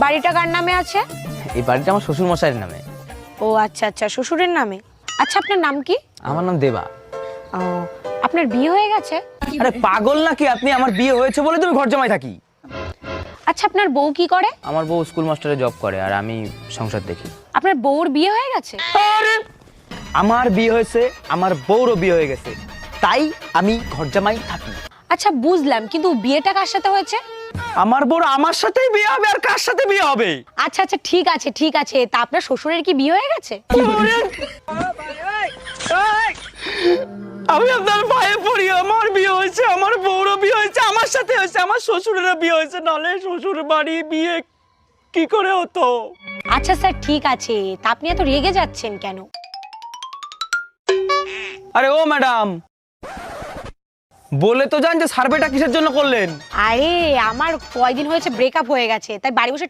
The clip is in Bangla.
বাড়িটা কার নামে আছে? এই বাড়িটা আমার শ্বশুর মশাইয়ের নামে। ও আচ্ছা আচ্ছা, শ্বশুরের নামে। আচ্ছা, আপনার নাম কি? আমার নাম দেবা। ও, আপনার বিয়ে হয়ে গেছে? আরে পাগল নাকি আপনি? আমার বিয়ে হয়েছে বলে তুমি ঘর জামাই থাকি। আচ্ছা, আপনার বউ কি করে? আমার বউ স্কুল মাস্টারে জব করে আর আমি সংসার দেখি। আপনার বউর বিয়ে হয়ে গেছে? আরে আমার বিয়ে হয়েছে, আমার বউরও বিয়ে হয়ে গেছে, তাই আমি ঘর জামাই থাকি। আচ্ছা বুঝলাম, কিন্তু বিয়েটা কার সাথে হয়েছে? আমার বউর আমার সাথেই বিয়ে হবে, আর কার সাথে বিয়ে হবে? আচ্ছা আচ্ছা, ঠিক আছে ঠিক আছে, তা আপনার শ্বশুরের কি বিয়ে হয়ে গেছে? আমি আপনার পায়ে পড়ি, আমার বিয়ে হয়েছে, আমার বউরও বিয়ে হয়েছে, আমার সাথে হয়েছে, আমার শ্বশুরেরও বিয়ে হয়েছে, নালে শ্বশুর বাড়ি বিয়ে কি করে হতো? আচ্ছা স্যার, ঠিক আছে, তা আপনি এত রেগে যাচ্ছেন কেন? আরে ও ম্যাডাম, বলে তো যান যে সার্ভেটা কিসের জন্য করলেন? আরে আমার কয়দিন হয়েছে ব্রেকআপ হয়ে গেছে, তাই বাড়ি বসে